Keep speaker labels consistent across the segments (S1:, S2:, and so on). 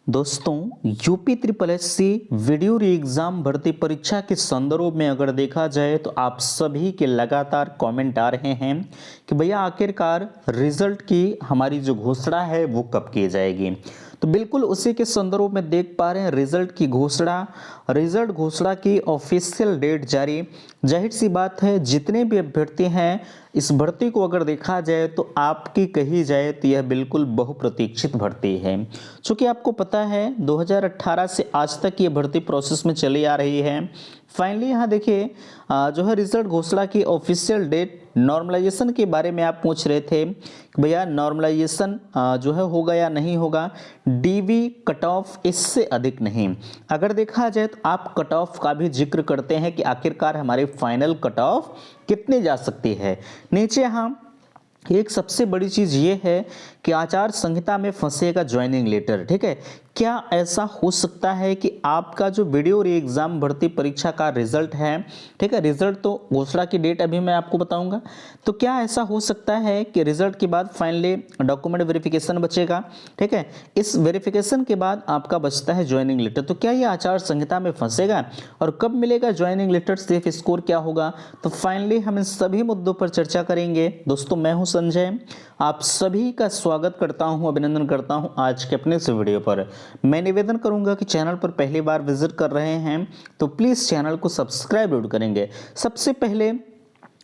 S1: दोस्तों, UP triple S C video re exam भर्ती परीक्षा के संदर्भ में अगर देखा जाए तो आप सभी के लगातार कमेंट आ रहे हैं कि भैया आखिरकार रिजल्ट की हमारी जो घोषणा है वो कब की जाएगी। तो बिल्कुल उसी के संदर्भ में देख पा रहे हैं रिजल्ट घोषणा की ऑफिशियल डेट जारी। जाहिर सी बात है, जितने भी अभ्यर्थी हैं इस भर्ती को अगर देखा जाए तो आपकी कही जाए तो यह बिल्कुल बहुप्रतीक्षित भर्ती है। चूँकि आपको पता है 2018 से आज तक ये भर्ती प्रोसेस में चली आ रही है। फाइनली यहाँ देखिए जो है रिजल्ट घोषणा की ऑफिशियल डेट। नॉर्मलाइजेशन के बारे में आप पूछ रहे थे कि भैया नॉर्मलाइजेशन जो है होगा या नहीं होगा। डीवी कट ऑफ इससे अधिक नहीं। अगर देखा जाए तो आप कट ऑफ का भी जिक्र करते हैं कि आखिरकार हमारे फाइनल कट ऑफ कितने जा सकती है। नीचे यहाँ एक सबसे बड़ी चीज़ ये है कि आचार संहिता में फंसेगा ज्वाइनिंग लेटर। ठीक है, क्या ऐसा हो सकता है कि आपका जो वीडियो री एग्ज़ाम भर्ती परीक्षा का रिजल्ट है, ठीक है, रिजल्ट तो घोषणा की डेट अभी मैं आपको बताऊंगा, तो क्या ऐसा हो सकता है कि रिजल्ट के बाद फाइनली डॉक्यूमेंट वेरिफिकेशन बचेगा। ठीक है, इस वेरिफिकेशन के बाद आपका बचता है ज्वाइनिंग लेटर। तो क्या ये आचार संहिता में फंसेगा और कब मिलेगा ज्वाइनिंग लेटर, सेफ स्कोर क्या होगा, तो फाइनली हम इन सभी मुद्दों पर चर्चा करेंगे। दोस्तों, मैं हूं संजय, आप सभी का स्वागत करता हूं, अभिनंदन करता हूं आज के अपने इस वीडियो पर। मैं निवेदन करूंगा कि चैनल पर पहली बार विजिट कर रहे हैं तो प्लीज़ चैनल को सब्सक्राइब जरूर करेंगे। सबसे पहले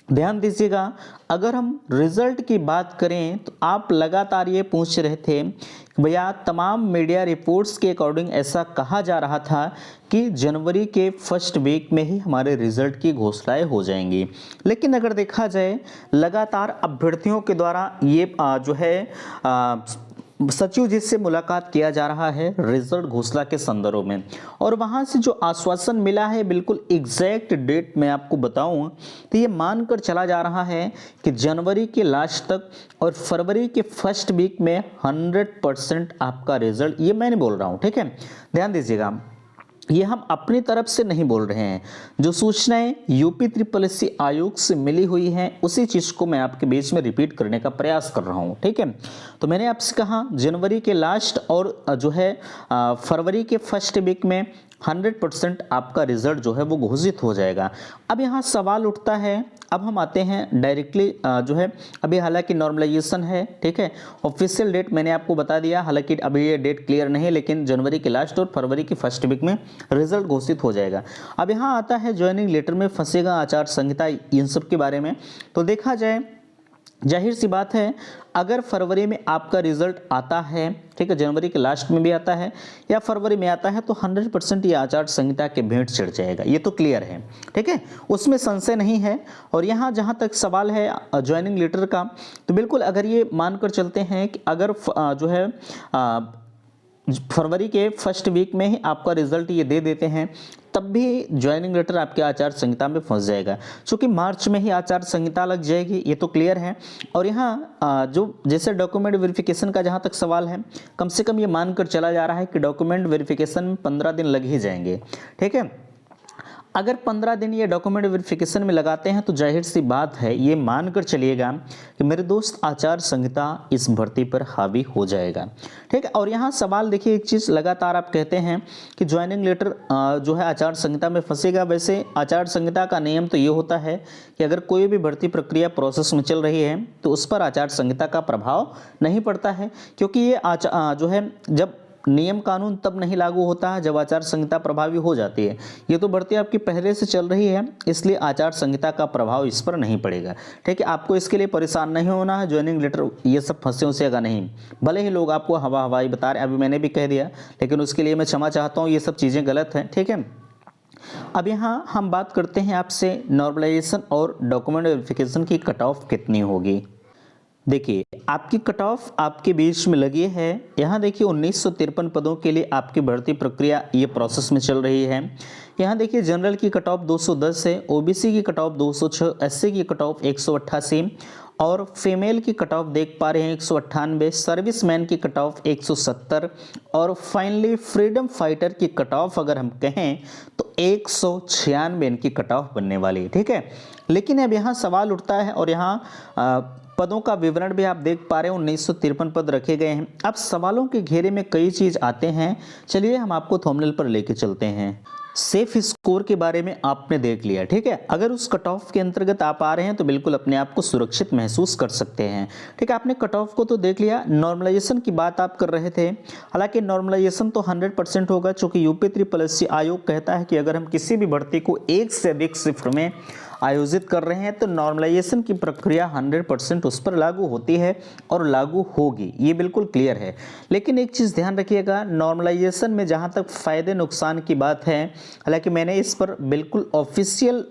S1: ध्यान दीजिएगा, अगर हम रिजल्ट की बात करें तो आप लगातार ये पूछ रहे थे कि भैया तमाम मीडिया रिपोर्ट्स के अकॉर्डिंग ऐसा कहा जा रहा था कि जनवरी के फर्स्ट वीक में ही हमारे रिजल्ट की घोषणाएं हो जाएंगी। लेकिन अगर देखा जाए लगातार अभ्यर्थियों के द्वारा ये जो है सचिव जी से मुलाकात किया जा रहा है रिजल्ट घोषणा के संदर्भ में, और वहां से जो आश्वासन मिला है बिल्कुल एग्जैक्ट डेट मैं आपको बताऊं तो ये मानकर चला जा रहा है कि जनवरी के लास्ट तक और फरवरी के फर्स्ट वीक में 100% आपका रिजल्ट, ये मैं नहीं बोल रहा हूं, ठीक है, ध्यान दीजिएगा, ये हम अपनी तरफ से नहीं बोल रहे हैं। जो सूचनाएं यूपी ट्रिपल एस सी आयोग से मिली हुई हैं उसी चीज़ को मैं आपके बीच में रिपीट करने का प्रयास कर रहा हूं। ठीक है, तो मैंने आपसे कहा जनवरी के लास्ट और जो है फरवरी के फर्स्ट वीक में 100% आपका रिजल्ट जो है वो घोषित हो जाएगा। अब यहाँ सवाल उठता है, अब हम आते हैं डायरेक्टली जो है, अभी हालांकि नॉर्मलाइजेशन है, ठीक है, ऑफिशियल डेट मैंने आपको बता दिया, हालांकि अभी ये डेट क्लियर नहीं है, लेकिन जनवरी के लास्ट और फरवरी के फर्स्ट वीक में रिजल्ट घोषित हो जाएगा। अब यहाँ आता है ज्वाइनिंग लेटर में फंसेगा आचार संहिता, इन सब के बारे में। तो देखा जाए जाहिर सी बात है, अगर फरवरी में आपका रिजल्ट आता है, ठीक है, जनवरी के लास्ट में भी आता है या फरवरी में आता है, तो 100% ये आचार संहिता के भेंट चढ़ जाएगा, ये तो क्लियर है, ठीक है, उसमें संशय नहीं है। और यहाँ जहाँ तक सवाल है ज्वाइनिंग लेटर का, तो बिल्कुल अगर ये मानकर चलते हैं कि अगर जो है फरवरी के फर्स्ट वीक में ही आपका रिजल्ट ये दे देते हैं, तब भी ज्वाइनिंग लेटर आपके आचार संहिता में फंस जाएगा, क्योंकि मार्च में ही आचार संहिता लग जाएगी, ये तो क्लियर है। और यहाँ जो जैसे डॉक्यूमेंट वेरिफिकेशन का जहाँ तक सवाल है, कम से कम ये मानकर चला जा रहा है कि डॉक्यूमेंट वेरिफिकेशन में 15 दिन लग ही जाएंगे। ठीक है, अगर 15 दिन ये डॉक्यूमेंट वेरिफिकेशन में लगाते हैं तो जाहिर सी बात है, ये मानकर चलिएगा कि मेरे दोस्त आचार संहिता इस भर्ती पर हावी हो जाएगा। ठीक है, और यहाँ सवाल देखिए, एक चीज़ लगातार आप कहते हैं कि ज्वाइनिंग लेटर जो है आचार संहिता में फंसेगा। वैसे आचार संहिता का नियम तो ये होता है कि अगर कोई भी भर्ती प्रक्रिया प्रोसेस में चल रही है तो उस पर आचार संहिता का प्रभाव नहीं पड़ता है, क्योंकि ये जो है जब नियम कानून तब नहीं लागू होता है जब आचार संहिता प्रभावी हो जाती है। ये तो भर्ती आपकी पहले से चल रही है, इसलिए आचार संहिता का प्रभाव इस पर नहीं पड़ेगा। ठीक है, आपको इसके लिए परेशान नहीं होना है, ज्वाइनिंग लेटर ये सब फंसे उसेगा नहीं। भले ही लोग आपको हवाई बता रहे हैं, अभी मैंने भी कह दिया, लेकिन उसके लिए मैं क्षमा चाहता हूँ, ये सब चीज़ें गलत हैं। ठीक है, अब यहाँ हम बात करते हैं आपसे नॉर्मलाइजेशन और डॉक्यूमेंट वेरिफिकेशन की कट ऑफ कितनी होगी। देखिए, आपकी कट ऑफ आपके बीच में लगी है। यहाँ देखिए 1953 पदों के लिए आपकी भर्ती प्रक्रिया ये प्रोसेस में चल रही है। यहाँ देखिए जनरल की कट ऑफ 210 है, ओबीसी की कट ऑफ 206, एससी की कट ऑफ 188 और फीमेल की कट ऑफ देख पा रहे हैं 198, सर्विसमैन की कट ऑफ 170 और फाइनली फ्रीडम फाइटर की कट ऑफ अगर हम कहें तो 196 इनकी कट ऑफ बनने वाली है। ठीक है, लेकिन अब यहाँ सवाल उठता है और यहाँ पदों का विवरण भी आप देख पा रहे हैं, 1953 पद रखे गए हैं। अब सवालों के घेरे में कई चीज आते हैं, चलिए हम आपको थंबनेल पर लेके चलते हैं। सेफ स्कोर के बारे में आपने देख लिया, ठीक है। अगर उस कट ऑफ के अंतर्गत आप आ रहे हैं तो बिल्कुल अपने आप को सुरक्षित महसूस कर सकते हैं, ठीक है। आपने कट ऑफ को तो देख लिया। नॉर्मलाइजेशन की बात आप कर रहे थे, हालांकि नॉर्मलाइजेशन तो 100% होगा, चूंकि यूपी ट्रिपल आयोग कहता है कि अगर हम किसी भी भर्ती को एक से अधिक शिफ्ट में आयोजित कर रहे हैं तो नॉर्मलाइजेशन की प्रक्रिया 100% उस पर लागू होती है और लागू होगी, ये बिल्कुल क्लियर है। लेकिन एक चीज़ ध्यान रखिएगा, नॉर्मलाइजेशन में जहाँ तक फ़ायदे नुकसान की बात है, हालांकि मैंने इस पर बिल्कुल ऑफिशियल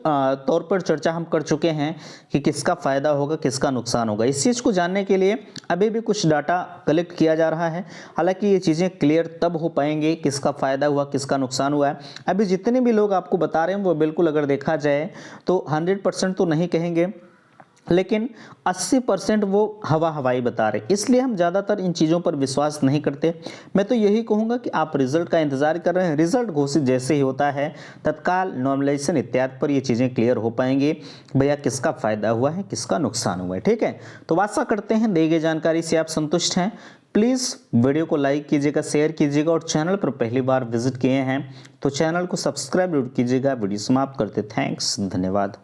S1: तौर पर चर्चा हम कर चुके हैं कि किसका फ़ायदा होगा किसका नुकसान होगा। इस चीज़ को जानने के लिए अभी भी कुछ डाटा कलेक्ट किया जा रहा है, हालांकि ये चीज़ें क्लियर तब हो पाएंगे किसका फ़ायदा हुआ किसका नुकसान हुआ है। अभी जितने भी लोग आपको बता रहे हैं वो बिल्कुल अगर देखा जाए तो 100% तो नहीं कहेंगे, लेकिन 80% वो हवाई बता रहे, इसलिए हम ज़्यादातर इन चीज़ों पर विश्वास नहीं करते। मैं तो यही कहूँगा कि आप रिजल्ट का इंतज़ार कर रहे हैं, रिजल्ट घोषित जैसे ही होता है तत्काल नॉर्मलाइजेशन इत्यादि पर ये चीज़ें क्लियर हो पाएंगी, भैया किसका फ़ायदा हुआ है किसका नुकसान हुआ है, ठीक है। तो आशा करते हैं दी गई जानकारी से आप संतुष्ट हैं। प्लीज़ वीडियो को लाइक कीजिएगा, शेयर कीजिएगा, और चैनल पर पहली बार विजिट किए हैं तो चैनल को सब्सक्राइब कीजिएगा। वीडियो समाप्त करते, थैंक्स, धन्यवाद।